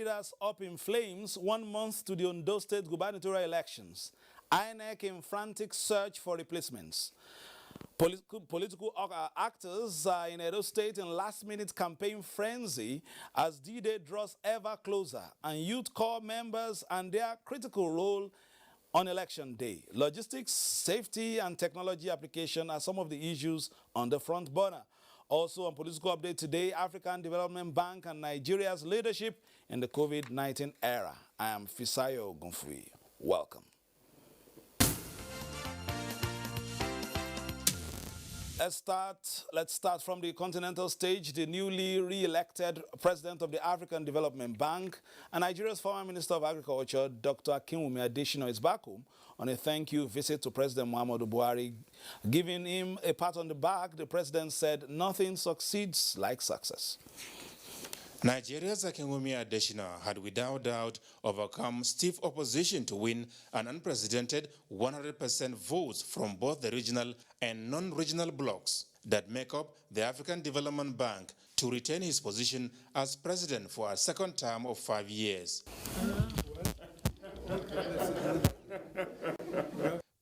readers up in flames 1 month to the Ondo State gubernatorial elections. INEC in frantic search for replacements. Political actors are in Edo State in last-minute campaign frenzy as D-Day draws ever closer, and youth corps members and their critical role on election day. Logistics, safety, and technology application are some of the issues on the front burner. Also on Political Update today, African Development Bank and Nigeria's leadership in the COVID-19 era. I am Fisayo Gunfui. Welcome. Let's start from the continental stage. The newly re-elected president of the African Development Bank and Nigeria's former Minister of Agriculture, Dr. Akinwumi Adesina, is back home on a thank-you visit to President Muhammadu Buhari. Giving him a pat on the back, the president said nothing succeeds like success. Nigeria's Akinwumi Adesina had without doubt overcome stiff opposition to win an unprecedented 100% votes from both the regional and non-regional blocs that make up the African Development Bank to retain his position as president for a second term of 5 years.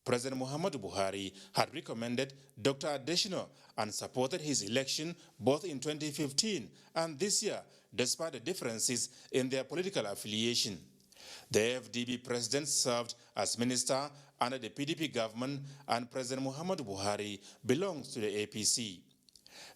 President Muhammadu Buhari had recommended Dr. Adesina and supported his election both in 2015 and this year, despite the differences in their political affiliation. The FDB president served as minister under the PDP government, and President Muhammadu Buhari belongs to the APC.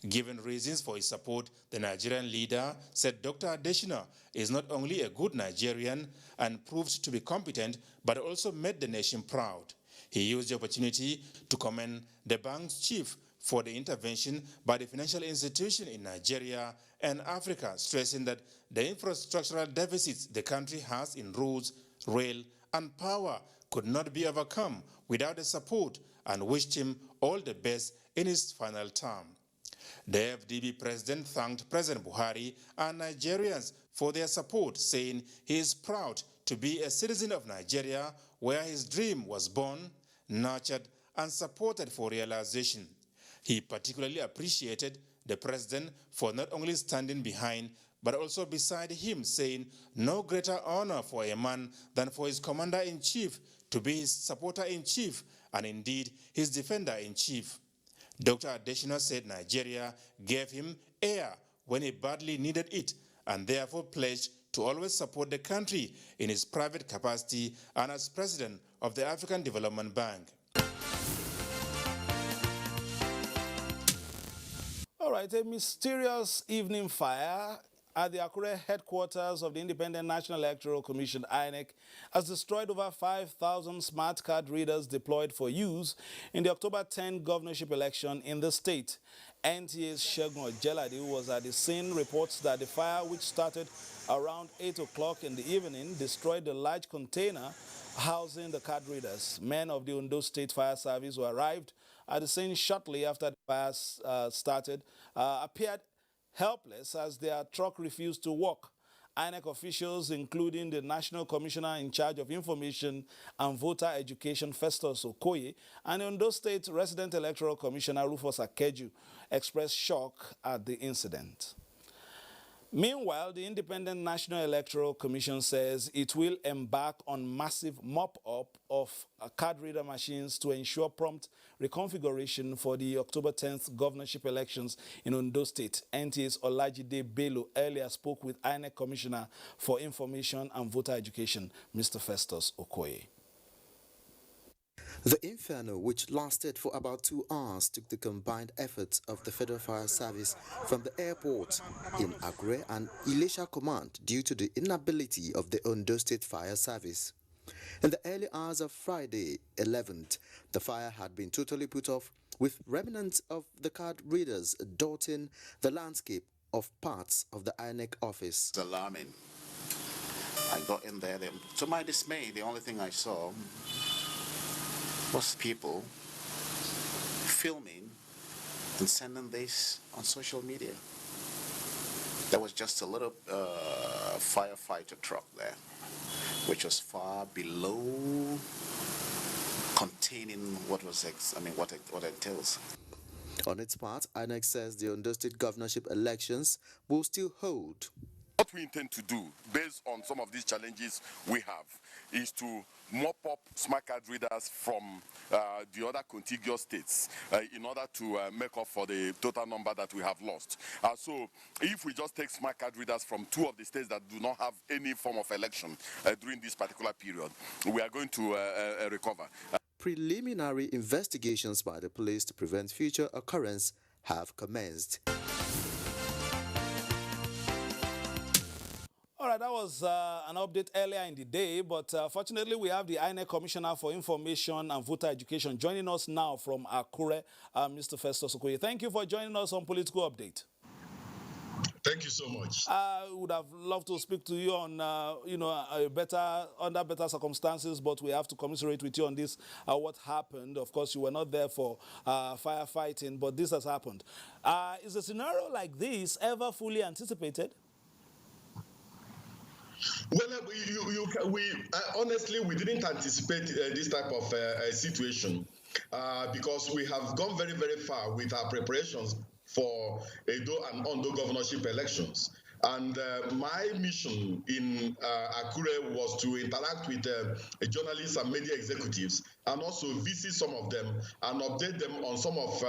Given reasons for his support, the Nigerian leader said Dr. Adesina is not only a good Nigerian and proved to be competent, but also made the nation proud. He used the opportunity to commend the bank's chief for the intervention by the financial institution in Nigeria and Africa, stressing that the infrastructural deficits the country has in roads, rail, and power could not be overcome without the support, and wished him all the best in his final term. The FDB president thanked President Buhari and Nigerians for their support, saying he is proud to be a citizen of Nigeria where his dream was born, nurtured, and supported for realization. He particularly appreciated the president for not only standing behind, but also beside him, saying no greater honor for a man than for his commander-in-chief to be his supporter-in-chief and indeed his defender-in-chief. Dr. Adesina said Nigeria gave him air when he badly needed it, and therefore pledged to always support the country in his private capacity and as president of the African Development Bank. All right, a mysterious evening fire at the Akure headquarters of the Independent National Electoral Commission, INEC, has destroyed over 5,000 smart card readers deployed for use in the October 10 governorship election in the state. NTA's Segun Ojelade, who was at the scene, reports that the fire, which started around 8 o'clock in the evening, destroyed the large container housing the card readers. Men of the Ondo State Fire Service who arrived at the scene shortly after the fire started appeared helpless as their truck refused to work. INEC officials, including the National Commissioner in charge of Information and Voter Education, Festus Okoye, and the Ondo State Resident Electoral Commissioner, Rufus Akeju, expressed shock at the incident. Meanwhile, the Independent National Electoral Commission says it will embark on massive mop-up of card reader machines to ensure prompt reconfiguration for the October 10th governorship elections in Ondo State. NTA's Olajide Bello earlier spoke with INEC Commissioner for Information and Voter Education, Mr. Festus Okoye. The inferno, which lasted for about 2 hours, took the combined efforts of the Federal Fire Service from the airport in Akure and Ilesha Command due to the inability of the Ondo State Fire Service. In the early hours of Friday 11th, the fire had been totally put off, with remnants of the card readers dotting the landscape of parts of the INEC office. It's alarming. I got in there, to my dismay, the only thing I saw was people filming and sending this on social media. There was just a little firefighter truck there, which was far below containing what it entails. On its part, INEC says the Ondo State governorship elections will still hold. What we intend to do, based on some of these challenges we have, is to mop up smart card readers from the other contiguous states in order to make up for the total number that we have lost. So if we just take smart card readers from 2 of the states that do not have any form of election during this particular period, we are going to recover. Preliminary investigations by the police to prevent future occurrence have commenced. All right, that was an update earlier in the day, but fortunately we have the INEC Commissioner for Information and Voter Education joining us now from Akure, Mr. Festus Okoye. Thank you for joining us on Political Update. Thank you so much. I would have loved to speak to you on, under better circumstances, but we have to commiserate with you on this, what happened. Of course, you were not there for firefighting, but this has happened. Is a scenario like this ever fully anticipated? Well, honestly, we didn't anticipate this type of situation because we have gone very, very far with our preparations for Edo and Ondo governorship elections. And my mission in Akure was to interact with journalists and media executives and also visit some of them and update them on some of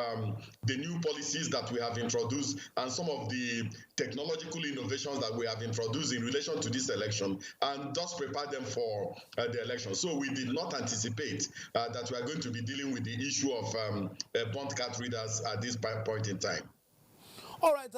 the new policies that we have introduced and some of the technological innovations that we have introduced in relation to this election, and thus prepare them for the election. So we did not anticipate that we are going to be dealing with the issue of bond card readers at this point in time. All right,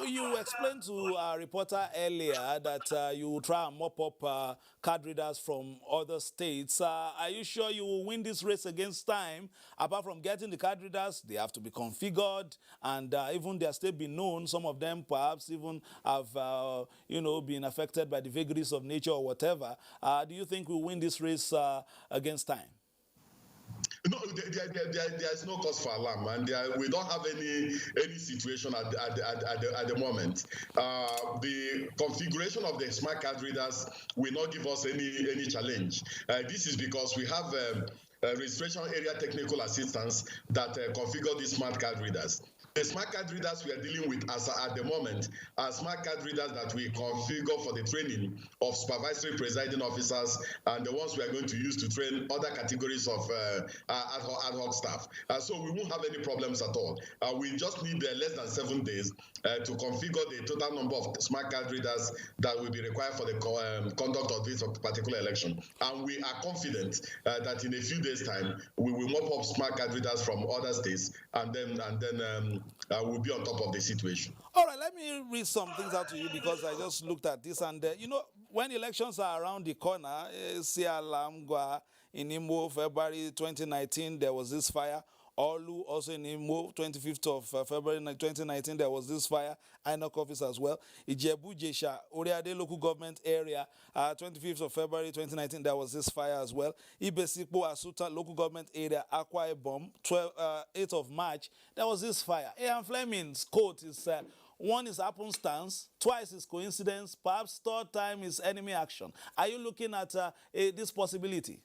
you explained to our reporter earlier that you will try and mop up card readers from other states. Are you sure you will win this race against time? Apart from getting the card readers, they have to be configured, and even their state be known. Some of them perhaps even have, been affected by the vagaries of nature or whatever. Do you think we'll win this race against time? No, there is no cause for alarm, and we don't have any situation at the moment. The configuration of the smart card readers will not give us any challenge. This is because we have registration area technical assistance that configure these smart card readers. The smart card readers we are dealing with at the moment are smart card readers that we configure for the training of supervisory presiding officers and the ones we are going to use to train other categories of ad hoc staff. So we won't have any problems at all. We just need less than 7 days to configure the total number of smart card readers that will be required for the conduct of this particular election. And we are confident that in a few days' time, we will mop up smart card readers from other states, and then we'll be on top of the situation. All right, let me read some things out to you because I just looked at this, and when elections are around the corner, in Imo, February 2019, there was this fire. Olu, also in Imo, 25th of February 2019, there was this fire. INEC office as well. Ijebu Jesha, Oriade local government area, 25th of February 2019, there was this fire as well. Ibesipo Asuta local government area, Akwa Ibom, 8th of March, there was this fire. Ian Fleming's quote is, one is happenstance, twice is coincidence, perhaps third time is enemy action. Are you looking at this possibility?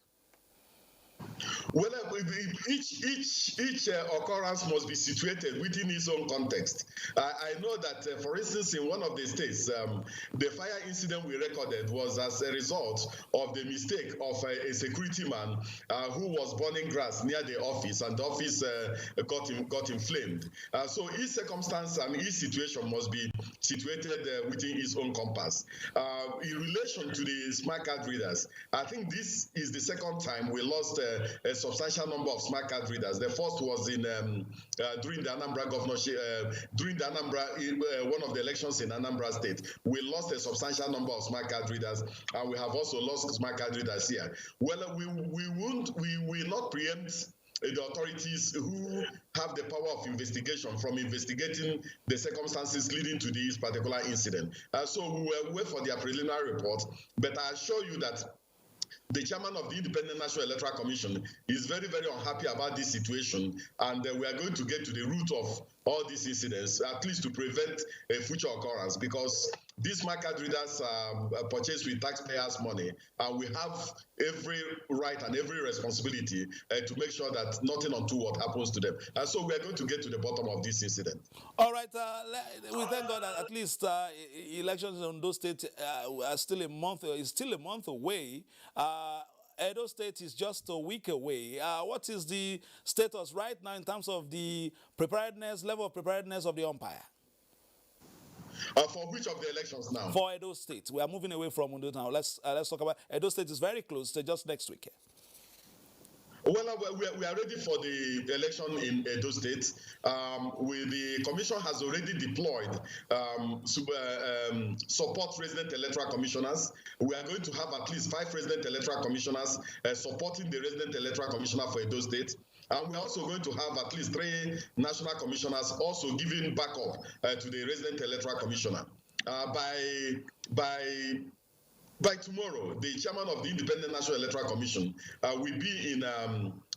Well, each occurrence must be situated within its own context. I know that, for instance, in one of the states, the fire incident we recorded was as a result of the mistake of a security man who was burning grass near the office, and the office got inflamed. So each circumstance and each situation must be situated within its own compass. In relation to the smart card readers, I think this is the second time we lost a substantial number of smart card readers. The first was in during the Anambra governorship, during the one of the elections in Anambra State. We lost a substantial number of smart card readers, and we have also lost smart card readers here. Well, we will not preempt the authorities who have the power of investigation from investigating the circumstances leading to this particular incident. So we will wait for their preliminary report, but I assure you that the chairman of the Independent National Electoral Commission is very, very unhappy about this situation, and we are going to get to the root of all these incidents, at least to prevent a future occurrence, because these smart card readers purchased with taxpayers' money, and we have every right and every responsibility to make sure that nothing untoward happens to them. And so we are going to get to the bottom of this incident. All right, we thank God that at least elections in Ondo State are still a month. Is still a month away. Edo State is just a week away. What is the status right now in terms of the preparedness, level of preparedness of the umpire? For which of the elections now? For Edo State. We are moving away from Ondo now. Let's talk about Edo State. Is very close to just next week. Well, we are ready for the election in Edo State. The commission has already deployed support resident electoral commissioners. We are going to have at least 5 resident electoral commissioners supporting the resident electoral commissioner for Edo State. And we're also going to have at least 3 national commissioners also giving backup to the resident electoral commissioner. By tomorrow, the chairman of the Independent National Electoral Commission will be in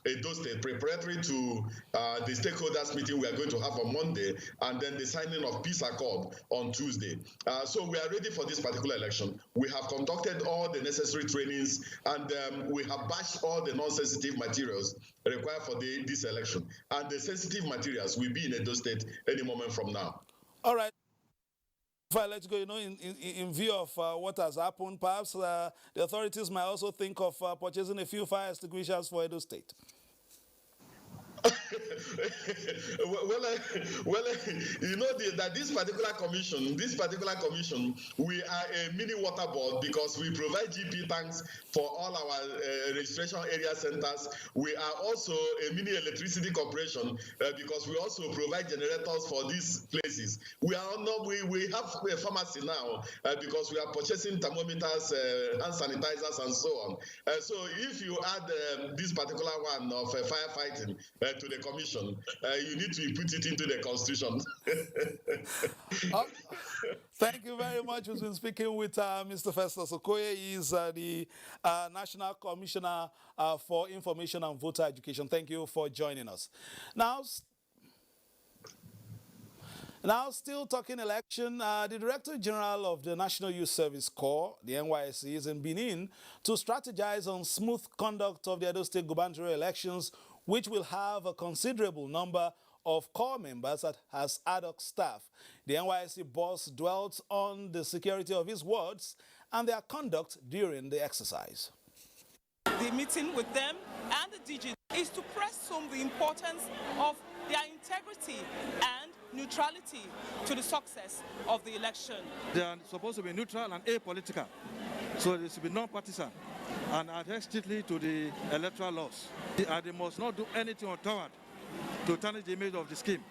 Edo State preparatory to the stakeholders meeting we are going to have on Monday, and then the signing of peace accord on Tuesday. So we are ready for this particular election. We have conducted all the necessary trainings, and we have batched all the non-sensitive materials required for this election. And the sensitive materials will be in Edo State any moment from now. All right. If I let you go, in view of what has happened, perhaps the authorities might also think of purchasing a few fire extinguishers for Edo State. That this particular commission, we are a mini water board because we provide GP tanks for all our registration area centers. We are also a mini electricity corporation because we also provide generators for these places. We have a pharmacy now because we are purchasing thermometers, hand sanitizers, and so on. So if you add this particular one of firefighting to the commission, you need to put it into the constitution. Thank you very much. We've been speaking with Mr. Festus Okoye. He is the National Commissioner for Information and Voter Education. Thank you for joining us. Now, still talking election, the Director General of the National Youth Service Corps, the NYSC, is in Benin to strategize on smooth conduct of the Edo State gubernatorial elections, which will have a considerable number of corps members as ad hoc staff. The NYSC boss dwelt on the security of his wards and their conduct during the exercise. The meeting with them and the DG is to press home the importance of their integrity and neutrality to the success of the election. They are supposed to be neutral and apolitical, so they should be non-partisan and adhere strictly to the electoral laws. And they must not do anything untoward to tarnish the image of the scheme.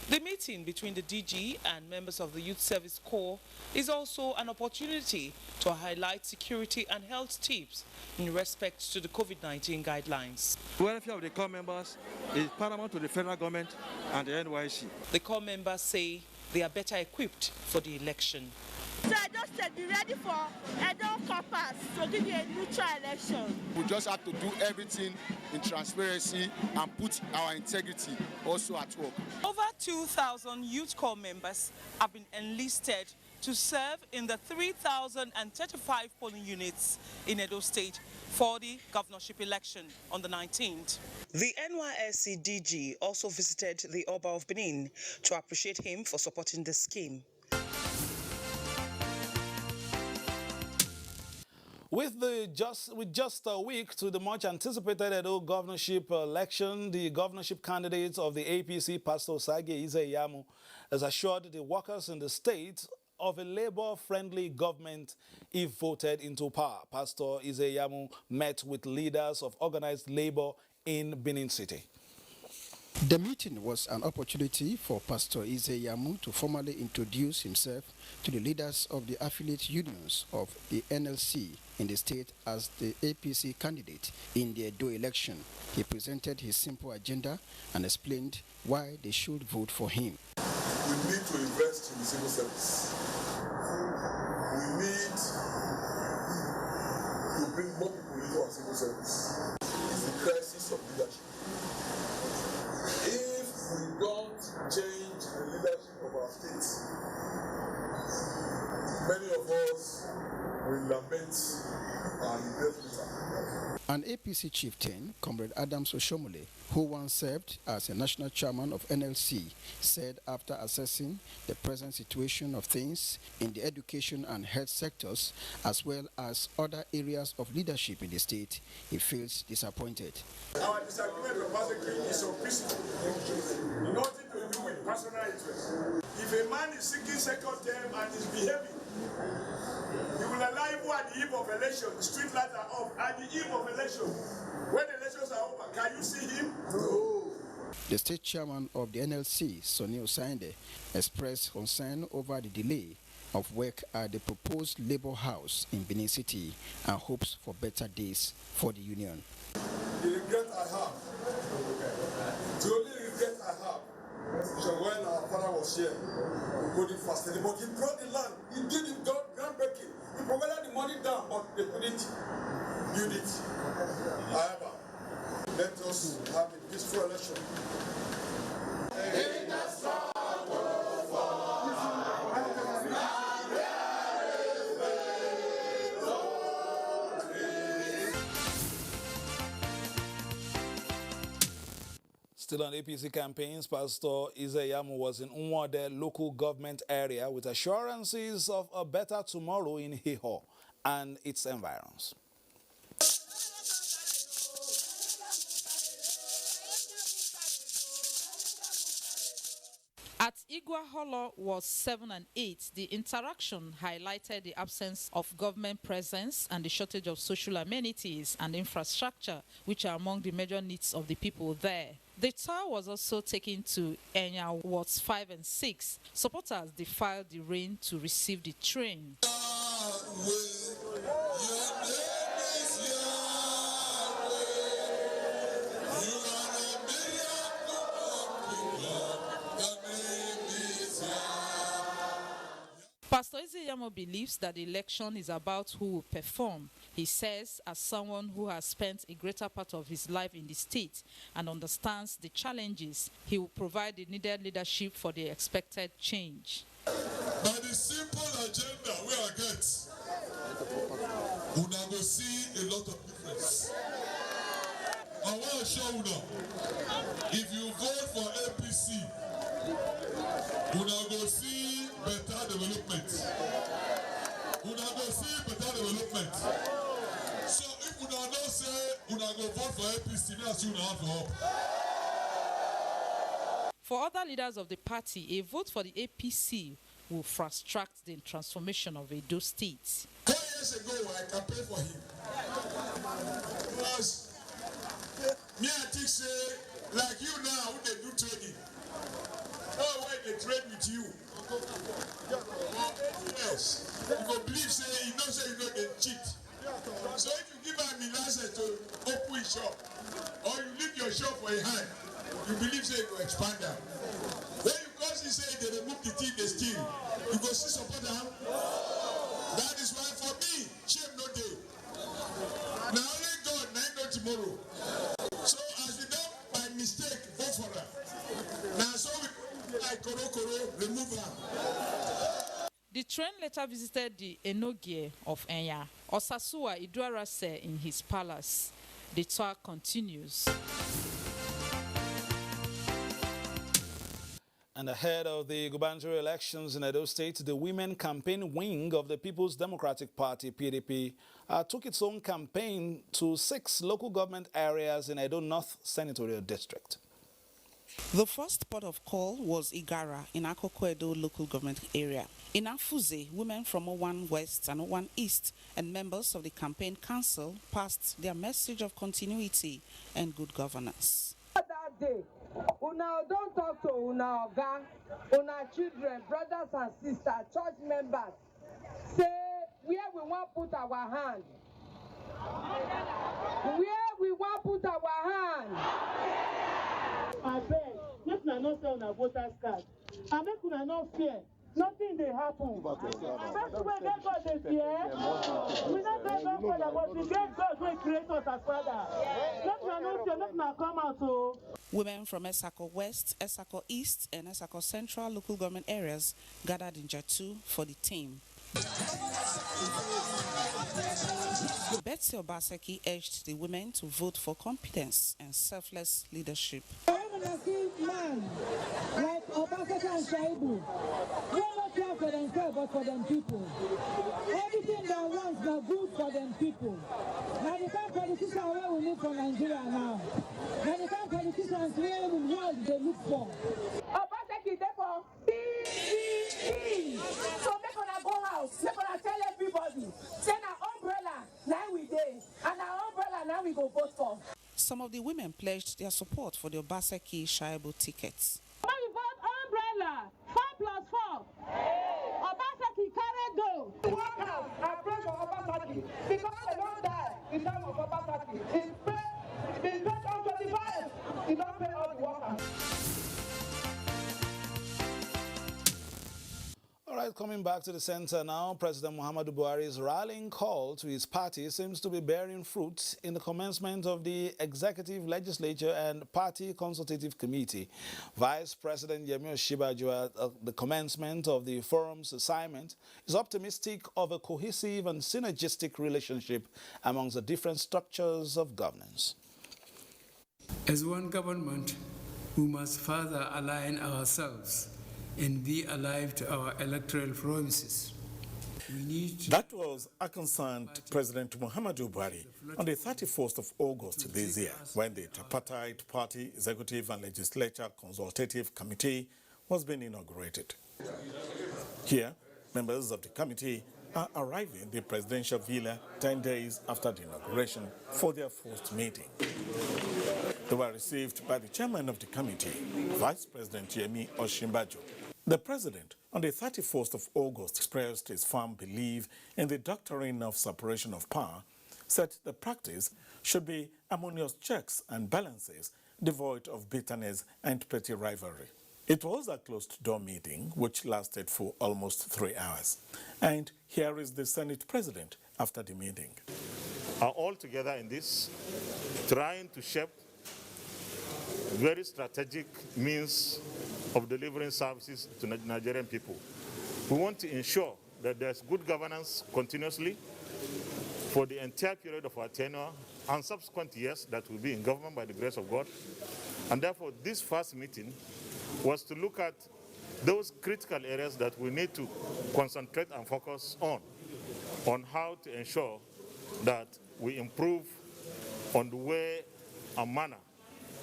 The meeting between the DG and members of the Youth Service Corps is also an opportunity to highlight security and health tips in respect to the COVID-19 guidelines. The welfare of the corps members is paramount to the federal government and the NYSC. The corps members say they are better equipped for the election. So I just said be ready for Edo corpus to give you a neutral election. We just have to do everything in transparency and put our integrity also at work. Over 2,000 youth corps members have been enlisted to serve in the 3,035 polling units in Edo State for the governorship election on the 19th. The NYSC DG also visited the Oba of Benin to appreciate him for supporting the scheme. With just a week to the much anticipated Edo governorship election, the governorship candidate of the APC, Pastor Sage Ize-Iyamu, has assured the workers in the state of a labor-friendly government if voted into power. Pastor Ize-Iyamu met with leaders of organized labor in Benin City. The meeting was an opportunity for Pastor Ize-Iyamu to formally introduce himself to the leaders of the affiliate unions of the NLC in the state as the APC candidate in the Edo election. He presented his simple agenda and explained why they should vote for him. We need to invest in the civil service. We need to bring more people into our civil service. It's the crisis of leadership. If we don't change the leadership of our states, many we lament our regret with her. An APC chieftain, Comrade Adams Oshomole, who once served as a national chairman of NLC, said after assessing the present situation of things in the education and health sectors, as well as other areas of leadership in the state, he feels disappointed. Our disagreement with Pastor is so peaceful, nothing to do with personal interest. If a man is seeking second term and is behaving, you will allow him at the eve of election, the street lights are off, at the eve of election. When the elections are over, can you see him? No. The state chairman of the NLC, Sonny Osande, expressed concern over the delay of work at the proposed Labour House in Benin City and hopes for better days for the union. The regret I have, the only regret I have, is when our father was here, we couldn't fast it, but he brought the land, he did it groundbreaking, he provided the money down, but they couldn't build it. However, let us have a peaceful election. Still on APC campaigns, Pastor Izeyamu was in Umwade local government area with assurances of a better tomorrow in Hiho and its environs. At Igwa Holo was 7 and 8. The interaction highlighted the absence of government presence and the shortage of social amenities and infrastructure, which are among the major needs of the people there. The tour was also taken to Enya wards 5 and 6. Supporters defiled the rain to receive the train. Pastor Izeyamu believes that the election is about who will perform. He says, as someone who has spent a greater part of his life in the state and understands the challenges, he will provide the needed leadership for the expected change. By the simple agenda we are get, we now go see a lot of difference. I want to show you now, if you vote for APC, we now go see better development. We now go see better development. So if we now don't say we now go vote for APC, that's you now have to hope. For other leaders of the party, a vote for the APC will fast-track the transformation of Edo State. 4 years ago, I campaigned for him. Because me, I think, say, like you now, who they do trading. Oh, why they trade with you? Yes. You go believe, say, you know they cheat. So if you give them the license to open a shop, or you leave your shop for a hand, you believe, say, you go expand them. When you come see, say, they remove the thief, they steal, you go see support them. That is why, for me, shame no day. Now only God, now tomorrow. So as we don't, by mistake, vote for her. Now so we like Koro, remove her. The train later visited the Enogie of Enya. Osasua Iduara said in his palace. The tour continues. And ahead of the gubernatorial elections in Edo State, the Women Campaign Wing of the People's Democratic Party, PDP, took its own campaign to 6 local government areas in Edo North Senatorial District. The first port of call was Igara in Akoko Edo local government area. In Afuze, women from O1 West and O1 East and members of the campaign council passed their message of continuity and good governance. That day, una don't talk to una oga, una children, brothers and sisters, church members. Say where we want put our hand. Where we want put our hand. I beg, make una not say una voters card. I make una not fear. Nothing they happen. First we get God they fear. We not get God Father, but we get God who create us as Father. Make una not fear, make una come out so. Women from Esako West, Esako East, and Esako Central local government areas gathered in Jatu for the team. Betsy Obaseki urged the women to vote for competence and selfless leadership. Man like Obaseki and Shaibu, we don't care for themselves but for them people. Everything they want is good for them people. Now the kind of politicians where we need for Nigeria now. Now the kind of politicians where in the world they look for. Obaseki therefore PPP. So make una go house, make una tell everybody. Say na umbrella, now we dey, and na umbrella now we go vote for. Some of the women pledged their support for the Obaseki Shaibu tickets. When you vote umbrella, 4+4. Obaseki carry go. Work out and pray for Obaseki because they don't die in time of Obaseki. In 2025, he don't pay all the workers. All right, coming back to the center now, President Muhammadu Buhari's rallying call to his party seems to be bearing fruit in the commencement of the Executive, Legislature and Party Consultative Committee. Vice President Yemi Osinbajo at the commencement of the forum's assignment is optimistic of a cohesive and synergistic relationship amongst the different structures of governance. As one government, we must further align ourselves and be alive to our electoral promises. That was Arkansas President Muhammadu Buhari on the 31st of August this year, when the Tripartite Party Executive and Legislature Consultative Committee was being inaugurated. Here, members of the committee are arriving at the presidential villa 10 days after the inauguration for their first meeting. They were received by the chairman of the committee, Vice President Yemi Osinbajo. The president, on the 31st of August, expressed his firm belief in the doctrine of separation of power, said the practice should be harmonious checks and balances, devoid of bitterness and petty rivalry. It was a closed-door meeting which lasted for almost 3 hours. And here is the Senate president after the meeting. Are all together in this, trying to shape very strategic means of delivering services to Nigerian people. We want to ensure that there's good governance continuously for the entire period of our tenure and subsequent years that will be in government by the grace of God. And therefore, this first meeting was to look at those critical areas that we need to concentrate and focus on how to ensure that we improve on the way and manner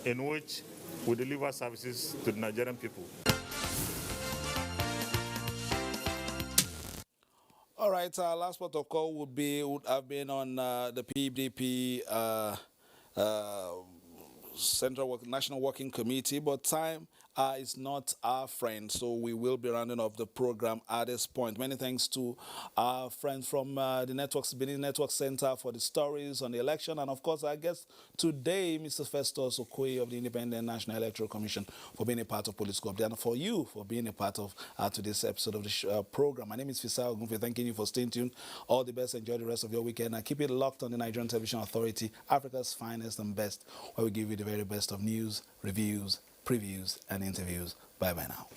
in which we deliver services to the Nigerian people. All right, our last protocol would have been on the PDP National Working Committee, but time is not our friend, so we will be rounding up the program at this point. Many thanks to our friends from the Benin Network Center for the stories on the election, and of course our guest today, Mr. Festus Okoye of the Independent National Electoral Commission, for being a part of Political Update, and for you for being a part of today's episode of the program. My name is Fisao Ogunfe. Thanking you for staying tuned. All the best. Enjoy the rest of your weekend, and keep it locked on the Nigerian Television Authority, Africa's finest and best, where we give you the very best of news, reviews, previews, and interviews. Bye-bye now.